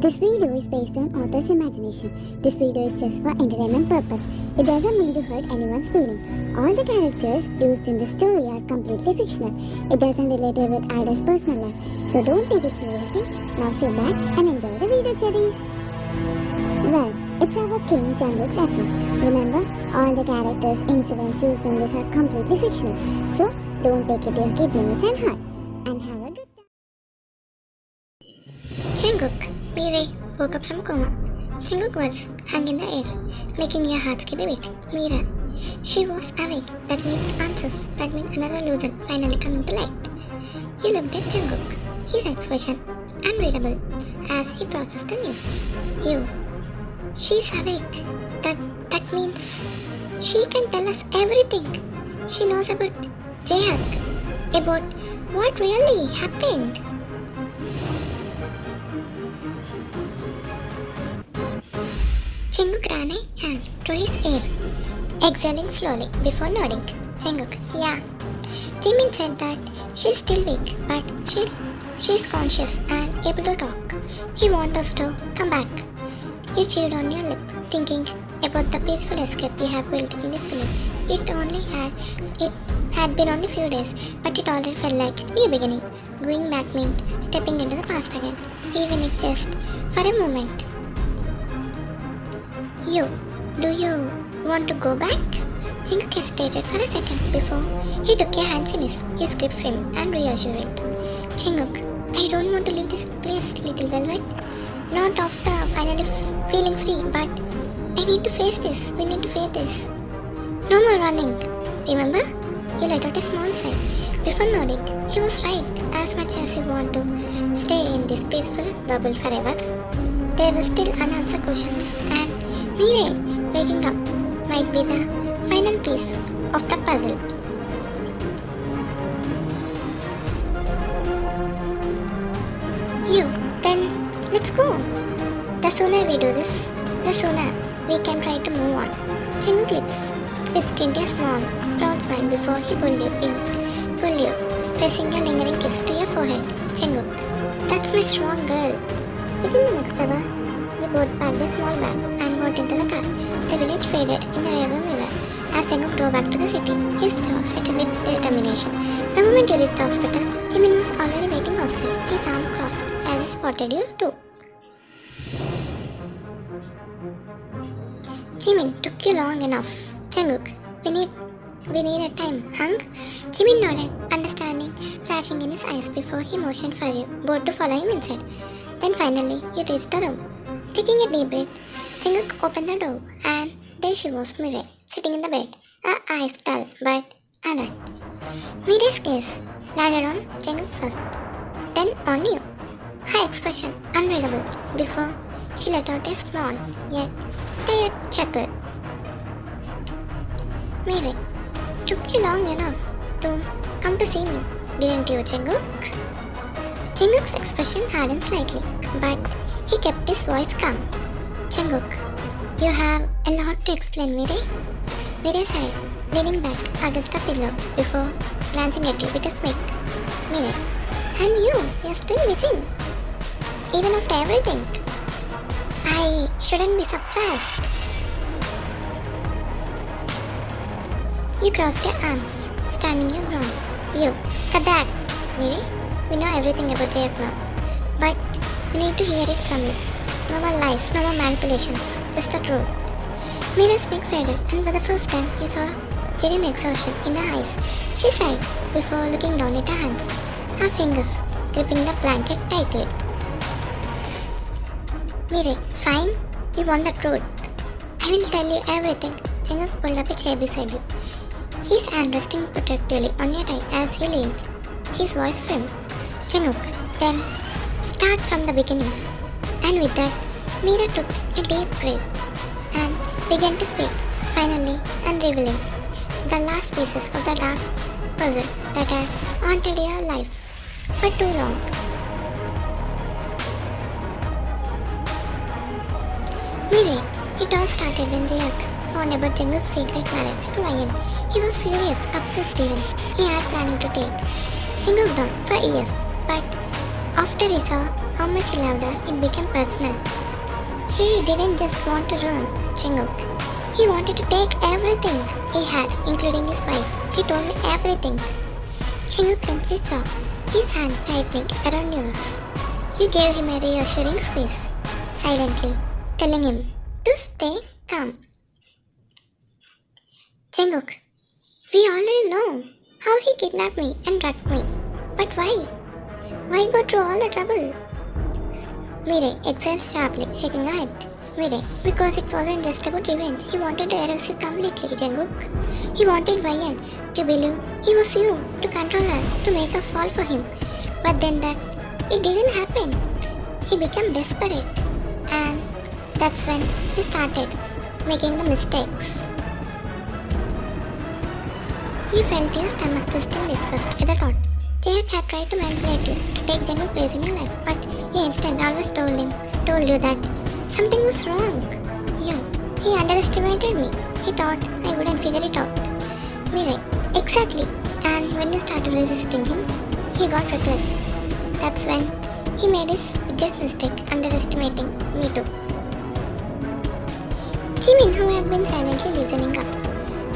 This video is based on author's imagination. This video is just for entertainment purpose. It doesn't mean to hurt anyone's feeling. All the characters used in this story are completely fictional. It doesn't relate with Ida's personal life. So don't take it seriously. Now sit back and enjoy the video series. Well, it's our King Jungkook's FF. Remember, all the characters, incidents used in this are completely fictional. So don't take it to your kidneys and heart. And have a good time. Jungkook, Mirai woke up from coma. Jungkook was hung in the air, making your heart skip a beat. Mira, she was awake. That means answers. That means another loser finally coming to light. You looked at Jungkook. His expression unreadable as he processed the news. You, she's awake. That means she can tell us everything. She knows about Jaehyuk, about what really happened. Jungkook ran a hand through his hair, exhaling slowly before nodding. Jungkook, yeah. Jimin said that she's still weak, but she's conscious and able to talk. He wants us to come back. You chewed on your lip, thinking about the peaceful escape we have built in this village. It had been only few days, but it already felt like new beginning. Going back meant stepping into the past again, even if just for a moment. Do you want to go back? Jungkook hesitated for a second before he took your hands in his grip firm and reassured it. Jungkook, I don't want to leave this place, little velvet. Not after finally feeling free, but I need to face this. We need to face this. No more running. Remember? He let out a small sigh before nodding. He was right. As much as you want to stay in this peaceful bubble forever, there were still unanswered questions, and Mirai waking up might be the final piece of the puzzle. Then let's go. The sooner we do this, the sooner we can try to move on. Jungkook lips tint a small, proud smile before he pulled you, pressing a lingering kiss to your forehead. Jungkook, that's my strong girl. Within the next hour, we both packed a small bag and got into the car. The village faded in the rearview mirror as Jungkook drove back to the city, his jaw set with determination. The moment you reached the hospital, Jimin was already waiting outside, his arm crossed as he spotted you too. Jimin, took you long enough. Jungkook, we need a time, hung? Jimin nodded, understanding, flashing in his eyes before he motioned for you both to follow him inside. Then finally, you reached the room. Taking a deep breath, Jungkook opened the door, and there she was, Mirai, sitting in the bed, her eyes dull but alert. Mirai's gaze landed on Jungkook first, then on you. Her expression unreadable before she let out a small yet tired chuckle. Mirai, took you long enough to come to see me, didn't you, Jungkook? Jungkook's expression hardened slightly, but he kept his voice calm. Jungkook, you have a lot to explain, Mirai. Mirai sighed, leaning back against the pillow before glancing at you with a smirk. Mirai, and you're still within. Even after everything. I shouldn't be surprised. You crossed your arms, standing your ground. You, cut that, Mirai. We know everything about Jaehyuk now, but we need to hear it from you. No more lies, no more manipulations, just the truth. Mirai's neck faded, and for the first time you saw genuine exhaustion in her eyes. She sighed before looking down at her hands, her fingers gripping the blanket tightly. Mirai, fine, we want the truth. I will tell you everything. Jungkook pulled up a chair beside you, his hand resting protectively on your thigh as he leaned, his voice firm. Jungkook, then start from the beginning. And with that, Mirai took a deep breath and began to speak, finally unraveling the last pieces of the dark puzzle that had haunted your life for too long. Mirai, it all started when Jaehyuk found about Jungkook's secret marriage to Ian. He was furious, obsessed even. He had planning to take Jungkook down for years, but after he saw how much louder it became personal. He didn't just want to ruin Jungkook. He wanted to take everything he had, including his wife. He told me everything. Jungkook conscious of his hand tightening around yours. You gave him a reassuring squeeze, silently, telling him to stay calm. Jungkook, we already know how he kidnapped me and drugged me. But why? Why go through all the trouble? Mirei exhaled sharply, shaking her head. Mirei, because it wasn't just about revenge. He wanted to erase you completely, Jungkook. He wanted Vayan to believe he was you, to control her, to make her fall for him. But then it didn't happen. He became desperate. And that's when he started making the mistakes. You felt your stomach twist in disgust at the thought. Jayak had tried to manipulate you to take Jungkook's place in your life, but your instinct always told you that something was wrong. He underestimated me. He thought I wouldn't figure it out. Mirei, exactly. And when you started resisting him, he got reckless. That's when he made his biggest mistake, underestimating me too. Jimin, who had been silently listening up,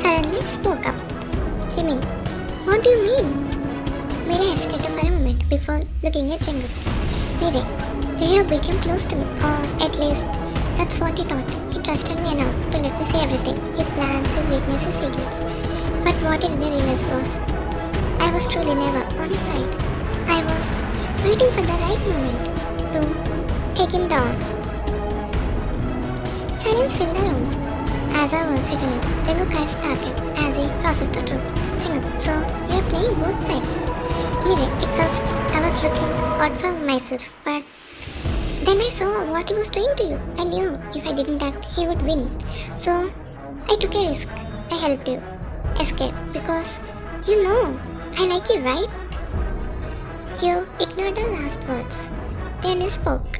suddenly spoke up. Jimin, what do you mean? Mirei hesitated for a moment before looking at Jungkook. Mirei, Jayak became close to me, or at least that's what he thought. He trusted me enough to let me see everything, his plans, his weaknesses, his secrets. But what he didn't realize was, I was truly never on his side. I was waiting for the right moment to take him down. Silence filled the room. As I was sitting in, Jungkook's eyes started as he processed the truth. Jungkook, so you're playing both sides. Mirei, at first I was looking out for myself, but then I saw what he was doing to you. I knew if I didn't act, he would win. So I took a risk. I helped you escape because you know I like you, right? You ignored the last words. Then you spoke.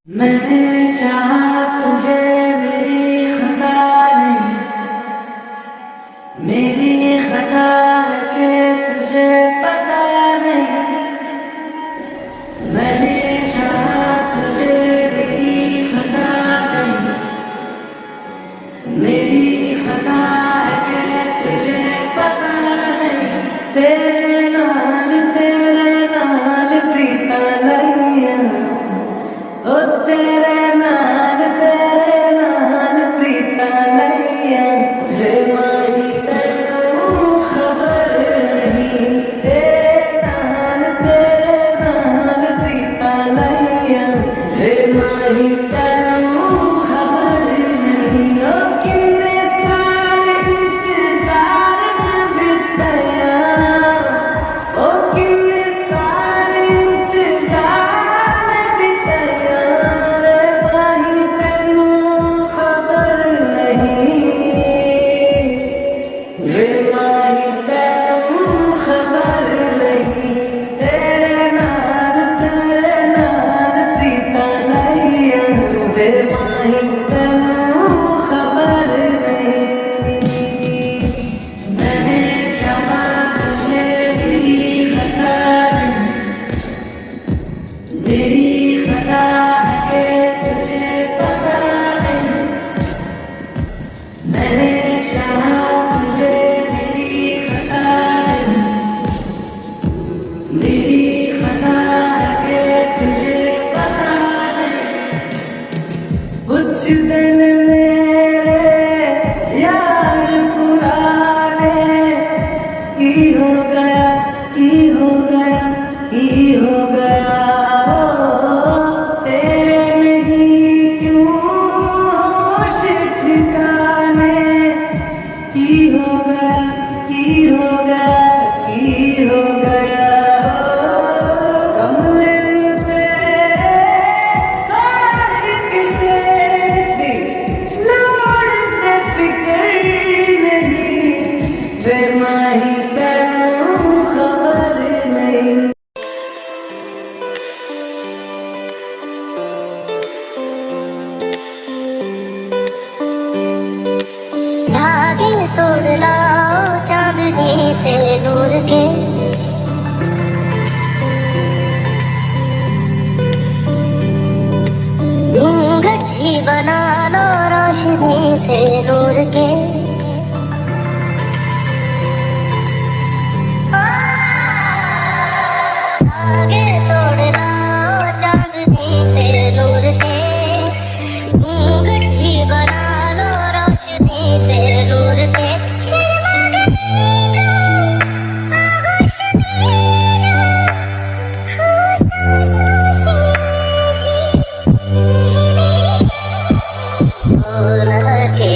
मैंने चाहा तुझे मेरी खता नहीं, मेरी खता है कि तुझे पता नहीं। मैंने चाहा तुझे मेरी खता नहीं, मेरी खता है कि तुझे पता नहीं। तेरे नाल प्रीता लइया, ओ तेरे नाल प्रीता लइया। वे माही तैनू खबर नहीं, तेरे नाल प्रीता लइया। वे माही तैनू खबर नहीं, ओ किन्ने साल इंतजार में बिताया, ओ किन्ने साल इंतजार में बिताया। वे माही तैनू खबर नहीं, वे माही तैनू खबर नहीं। तेरे नाल प्रीता लइया, वे माही तैनू खबर नहीं। मैंने चाहा तुझे मेरी खता नहीं, मेरी खता है कि तुझे पता नहीं। मैंने चाहा तुझे मेरी खता नहीं, मेरी खता है कि तुझे पता नहीं। कुछ दिन मेरे यार पुराने की हो गया, की हो गया, की हो गया। तेरे नहीं क्यों होश ठिकाने की हो गया, की हो गया, की हो गया। कमरे में तेरे हार किसे दी, लौटते फिक्र नहीं। वे माही तैनू खबर नहीं। धागे तोड़ लाओ चांदनी से नूर के, घूंघट ही बना लो रोशनी से नूर के। धागे तोड़ लाओ चांदनी से नूर के, घूंघट ही बना लो रोशनी से नूर के। शर्मा गई आगोश मेरा, हो सांसों से ही और लगे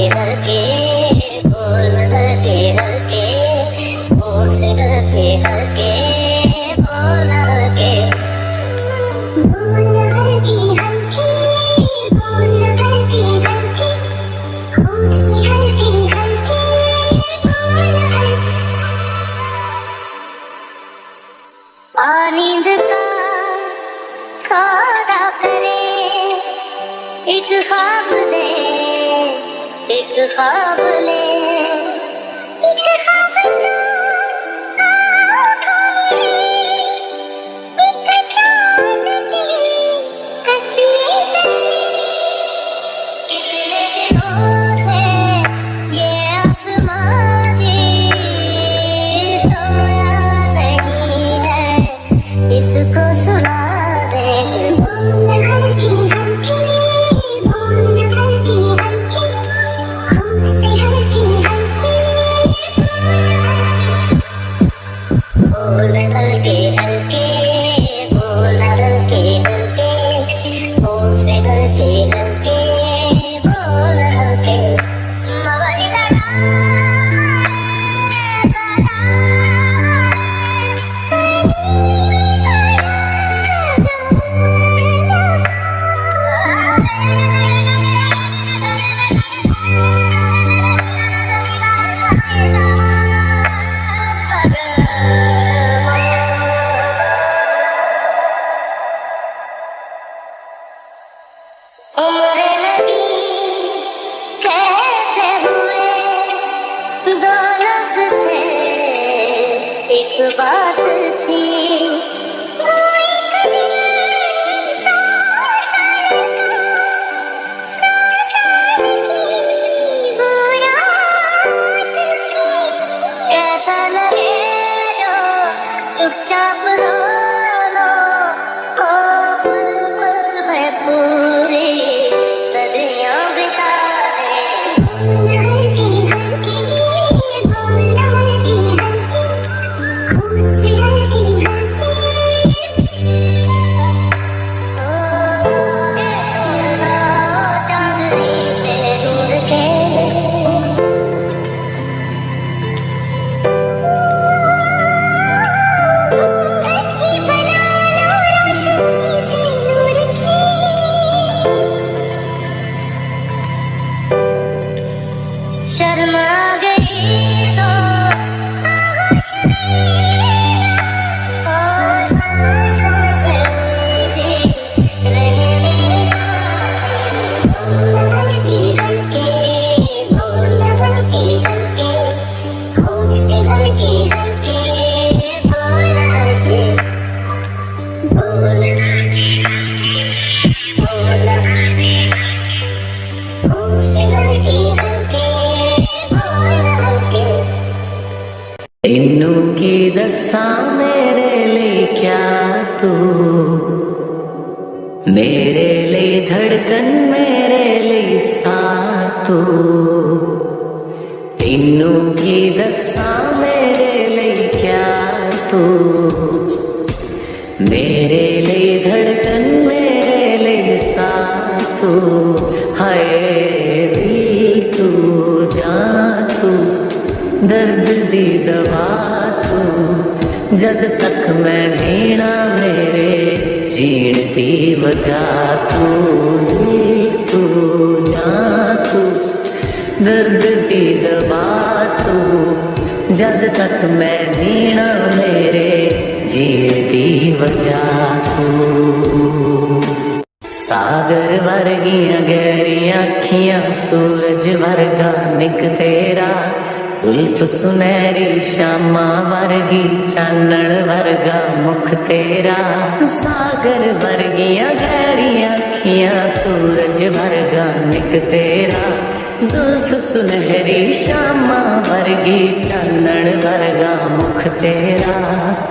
ख्वाब दे, एक ख्वाब ले, एक ख्वाब तो आँखों में, एक चाँद की तस्वीर कितने दिनों से ये आसमां भी सोया नहीं है, इसको सुना दे। हल्की हल्की बोल हल्की हल्की, खुद से हल्की हल्की बोल हल्के हल्के, बोल हल्के हल्के, होठ से हल्के हल्के बोल हल्के। मवाली उम्र लगी कहते हुए दो लफ्ज थे, एक बात थी, कोई कभी सौ साल की वो रात थी। कैसा लगे जो चुपचाप रो लो, ओ पल पल में पूरी सदियां बिता दे। हल्की हल्की बोल हल्की हल्की, खुद से हल्की हल्की चांदनी से दूर के धरती बना लो रोशनी से नूर की। शर्मा गई तो आगोश में, ओ सांसों से उलझी रहे मेरी सांसें। बोल हल्की हल्की, बोल हल्की हल्की, होठ से हल्की हल्की बोल हल्की, बोल हल्की हल्की, बोल हल्की होठ से हल्की हल्की बोल हल्की। तेनू की दसा मेरे लिए क्या तू, मेरे लिए धड़कन मेरे लिए साथ तू। तेनू की दसा मेरे लिए क्या तू, मेरे लिए धड़कन मेरे लिए साथ तू। हाय दिल तू जान तू, दर्द दी दवा तू, जद तक मैं जीना मेरे जीण दी वजह तू। दिल तू जान तू, दर्द दी दवा तू, जद तक मैं जीना मेरे जीण दी वजह तू। सागर वर्गियां गहरियां अखियां, सूरज वर्गा निक तेरा, जुल्फ सुनहरी शामा वर्गी, चानण वर्गा मुख तेरा। सागर वर्गियां गहरियां अखियां, सूरज वर्गा निक तेरा, जुल्फ सुनहरी शामा वर्गी, चानण वर्गा मुख तेरा।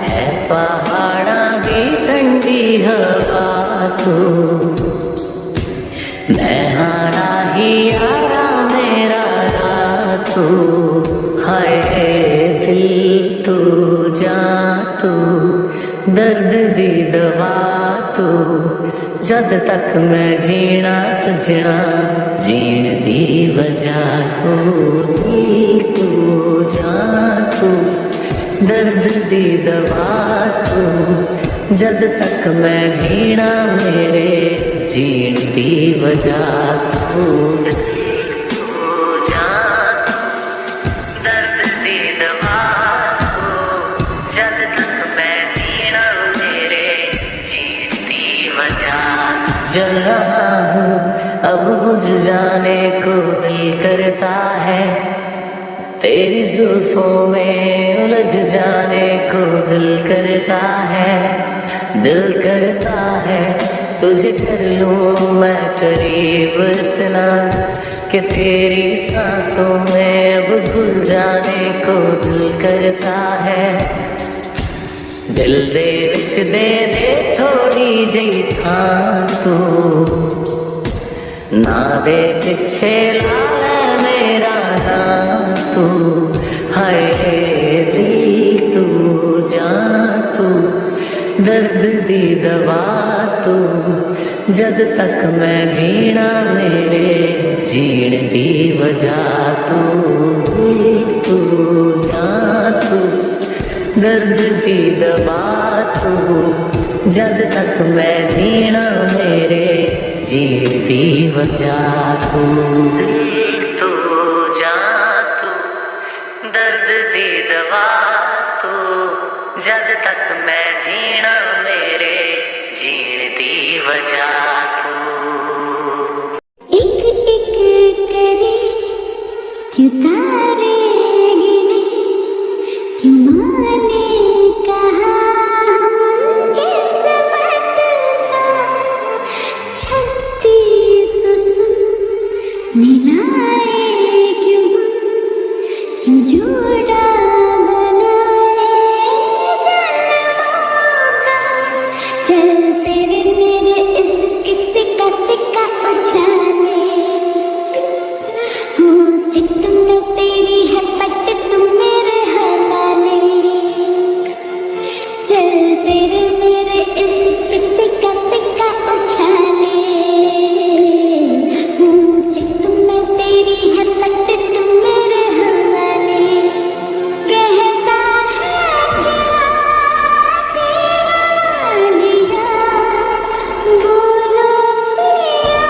है पहाड़ा दी ठंडी हवा तू, मैं हारा ही यारा मेरा तू। हाय दिल तू जान तू, दर्द दी दवा तू, जद तक मैं जीना सजना जीण दी वजह तू। दिल तू जान तू, दर्द दी दवा तू, जद तक मैं जीना मेरे जीण दी वजह तू। जल रहा हूँ अब जाने को दिल करता है, तेरी जुल्फों में उलझ जाने को दिल करता है। दिल करता है तुझे कर लूं मैं करीब इतना कि तेरी सांसों में अब घुल जाने को दिल करता है। दिल दे विच दे दे थोड़ी जी थां तू, ना दे पिछे ला ले मेरा ना तू। हाय दिल तू जान तू, दर्द दी दवा तू, जद तक मैं जीना मेरे जीण दी वजह तू। दिल तू जान तू, दर्द दी दवा तू, जद तक मैं जीना मेरे जीण दी वजह तू। दिल तू जान तू, दर्द दी दवा तू, जद तक मैं जीना मेरे जीण दी वजह तू। एक एक करे क्यों तारे गिरे, क्यों माने कहा हमके समझता, 36 सुन मिलाए क्यों जोड़ा बनाए जन्मों का। चल तेरे मेरे इस किस्से का सिक्का उछाले, हो चित में तेरी है पट तुम मेरे हवाले। चल तेरे मेरे इस किस्से का सिक्का उछाले, हो चित में तेरी है पट तुम मेरे हवाले। कहता है तेरा जिया, बोलो पिया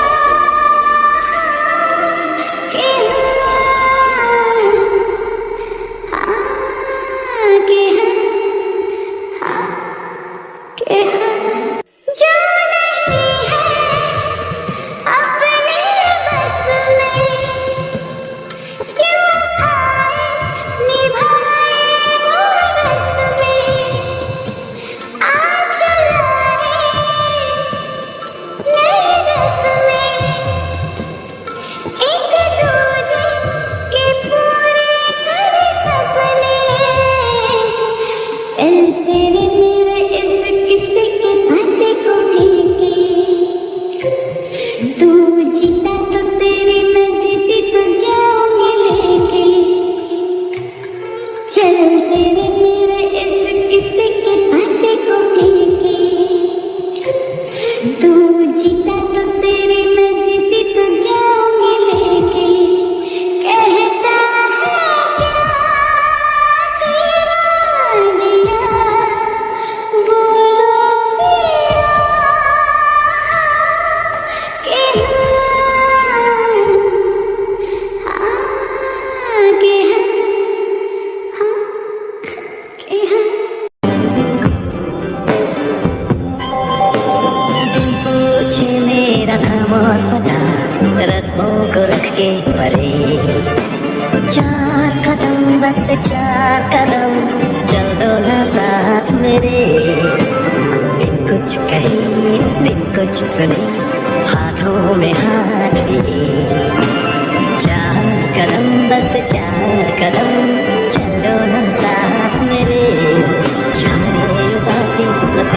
के जो नहीं है अपने बस में, क्यों खाए निभाए वो रस्में। आ चला रे नई रस्में, एक दूजे के पूरे करे सपने। चल तेरे मेरे इस किस्से के फांसे को फेंके, तू जीता तो तेरी मैं जीती तो जाऊंगी लेके। चल तेरे मेरे इस किस्से के फांसे को फेंके, तू जीता तो तेरी मैं जीती तो जाऊंगी लेके। कहता है क्या तेरा जिया, बोलो पिया के पूछे मेरा नाम और पता, रस्मों को रख के परे। 4 कदम बस 4 कदम चल दो ना साथ मेरे। बिन कुछ कहे बिन कुछ सुने हाथों में हाथ लिए। 4 कदम बस 4 कदम